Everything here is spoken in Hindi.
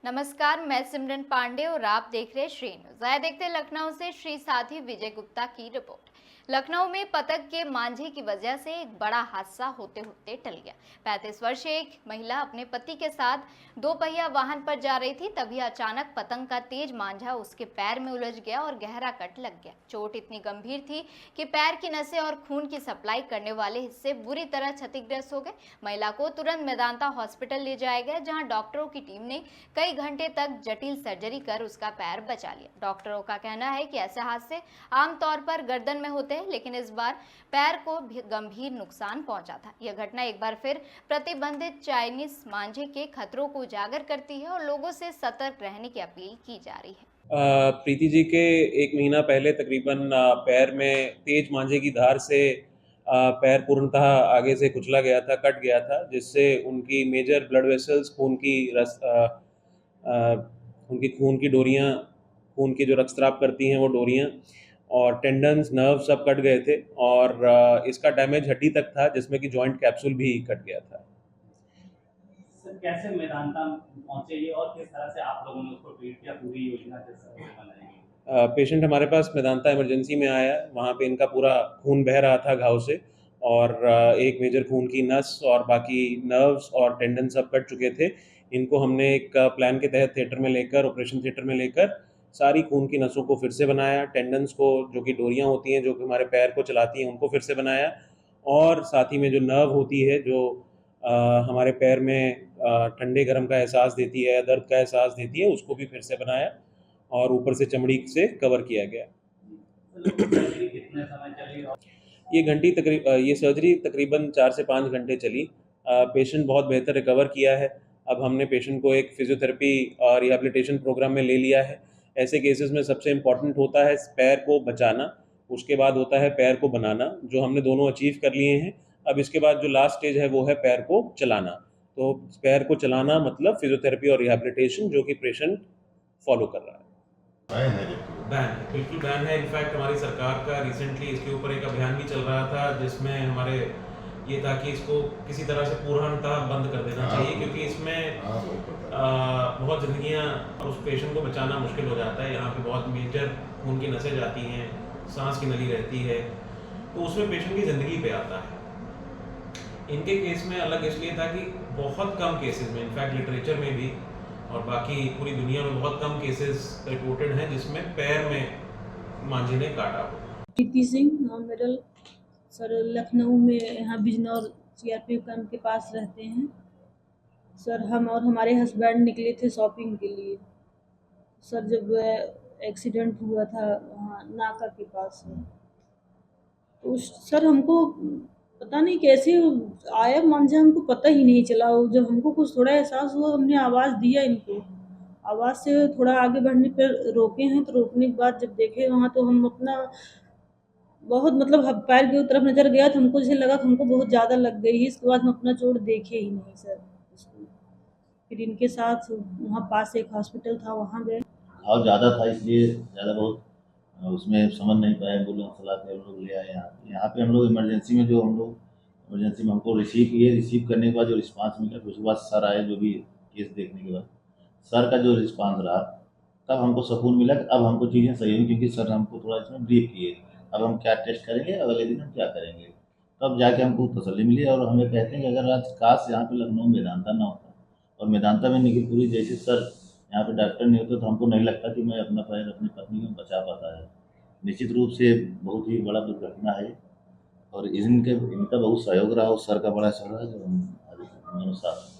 नमस्कार, मैं सिमरन पांडे और आप देख रहे हैं श्री न्यूज। आइए देखते हैं लखनऊ से श्री साथी विजय गुप्ता की रिपोर्ट। लखनऊ में पतंग के मांझे की वजह से एक बड़ा हादसा होते होते टल गया। 35 वर्षीय एक महिला अपने पति के साथ दोपहिया वाहन पर जा रही थी, तभी अचानक पतंग का तेज मांझा उसके पैर में उलझ गया और गहरा कट लग गया। चोट इतनी गंभीर थी कि पैर की नसें और खून की सप्लाई करने वाले हिस्से बुरी तरह क्षतिग्रस्त हो गए। महिला को तुरंत मेदांता हॉस्पिटल ले जाया गया, जहां डॉक्टरों की टीम ने कई घंटे तक जटिल सर्जरी कर उसका पैर बचा लिया। डॉक्टरों का कहना है कि ऐसे हादसे आमतौर पर गर्दन में होते हैं, लेकिन इस बार पैर को भी गंभीर नुकसान पहुंचा था। यह घटना एक बार फिर प्रतिबंधित चाइनीज मांझे के खतरों को उजागर करती है और लोगों से सतर्क रहने की अपील की जा रही है। प्रीति जी के 1 महीना पहले तकरीबन पैर में तेज मांझे की धार से पैर पूर्णतः आगे से कुचला गया था, कट गया था, जिससे उनकी मेजर ब्लड वेसल्स उनकी खून की डोरियाँ, खून की जो रक्तस्राव करती हैं वो डोरियाँ और टेंडन्स, नर्व सब कट गए थे और इसका डैमेज हड्डी तक था, जिसमें कि जॉइंट कैप्सूल भी कट गया था। सर कैसे मेदांता पहुंचे ये और किस तरह से आप लोगों ने उसको ट्रीट किया, पूरी योजना किस तरह से बनाई गई? पेशेंट हमारे पास मेदांता इमरजेंसी में आया, वहाँ पे इनका पूरा खून बह रहा था घाव से और एक मेजर खून की नस और बाकी नर्व्स और टेंडन सब कट चुके थे। इनको हमने एक प्लान के तहत थिएटर में लेकर, ऑपरेशन थिएटर में लेकर सारी खून की नसों को फिर से बनाया, टेंडन्स को, जो कि डोरियाँ होती हैं जो कि हमारे पैर को चलाती हैं, उनको फिर से बनाया और साथ ही में जो नर्व होती है जो हमारे पैर में ठंडे गर्म का एहसास देती है, दर्द का एहसास देती है, उसको भी फिर से बनाया और ऊपर से चमड़ी से कवर किया गया। सर्जरी कितने समय चली और ये सर्जरी तकरीबन 4 से 5 घंटे चली। पेशेंट बहुत बेहतर रिकवर किया है। अब हमने पेशेंट को एक फिजियोथेरेपी और रिहैबिलिटेशन प्रोग्राम में ले लिया है। ऐसे केसेस में सबसे इम्पोर्टेंट होता है पैर को बचाना, उसके बाद होता है पैर को बनाना, जो हमने दोनों अचीव कर लिए हैं। अब इसके बाद जो लास्ट स्टेज है वो है पैर को चलाना। तो पैर को चलाना मतलब फिजियोथेरेपी और रिहैबिलिटेशन, जो कि पेशेंट फॉलो कर रहा है। बैन है, बिल्कुल बैन है। इनफैक्ट हमारी सरकार का रिसेंटली इसके ऊपर एक अभियान भी चल रहा था, जिसमें हमारे ये था कि इसको किसी तरह से पूर्णतः बंद कर देना चाहिए, क्योंकि इसमें बहुत जिंदगियां उस पेशेंट को बचाना मुश्किल हो जाता है। यहाँ पे बहुत मेजर खून की नसें जाती हैं, सांस की नली रहती है, तो उसमें पेशेंट की ज़िंदगी पे आता है। इनके केस में अलग इसलिए था कि बहुत कम केसेस में, इनफैक्ट लिटरेचर में भी और बाकी पूरी दुनिया में बहुत कम केसेस रिपोर्टेड हैं जिसमें पैर में मांझे ने काटा हो। Preeti Singh, non medal. Sir Lucknow में यहाँ बिजनौर सीआरपीएफ कैंप के पास रहते हैं। सर हम और हमारे हस्बैंड निकले थे शॉपिंग के लिए। सर जब एक्सीडेंट हुआ था वहाँ नाका के पास में, तो सर हमको पता नहीं कैसे आया मांझा, हमको पता ही नहीं चला। जब हमको कुछ थोड़ा एहसास हुआ, हमने आवाज़ दिया इनको, आवाज़ से थोड़ा आगे बढ़ने पर रोके हैं, तो रोकने के बाद जब देखे वहाँ, तो हम अपना बहुत मतलब पैर की तरफ नज़र गया तो हमको जैसे लगा कि हमको बहुत ज़्यादा लग गई है। इसके बाद हम अपना चोट देखे ही नहीं सर उसको। फिर इनके साथ वहाँ पास एक हॉस्पिटल था, वहाँ गए। घाव ज़्यादा था इसलिए ज़्यादा बहुत उसमें समझ नहीं पाए, एम्बुलेंस चला के हम लोग ले आए यहाँ पे हम लोग इमरजेंसी में, जो हम लोग इमरजेंसी में हमको रिसीव किए। रिसीव करने के बाद जो रिस्पांस मिला, फिर उसके बाद सर आए, जो भी केस देखने के बाद सर का जो रिस्पांस रहा, तब हमको सुकून मिला कि अब हमको चीज़ें सही हुई, क्योंकि सर हमको थोड़ा इसमें ब्रीफ किए, अब हम क्या टेस्ट करेंगे, अगले दिन हम क्या करेंगे। तब जाके हमको तसल्ली मिली और हमें कहते हैं कि अगर आज काश यहाँ पे लखनऊ मेदांता ना होता और मेदांता में निखिल पुरी जैसे सर यहाँ पे डॉक्टर नहीं होते, तो हमको नहीं लगता कि मैं अपना पैर अपनी पत्नी को बचा पाता है। निश्चित रूप से बहुत ही बड़ा दुर्घटना है और इनका बहुत सहयोग रहा और सर का बड़ा सहयोग रहा, जो हमारे साथ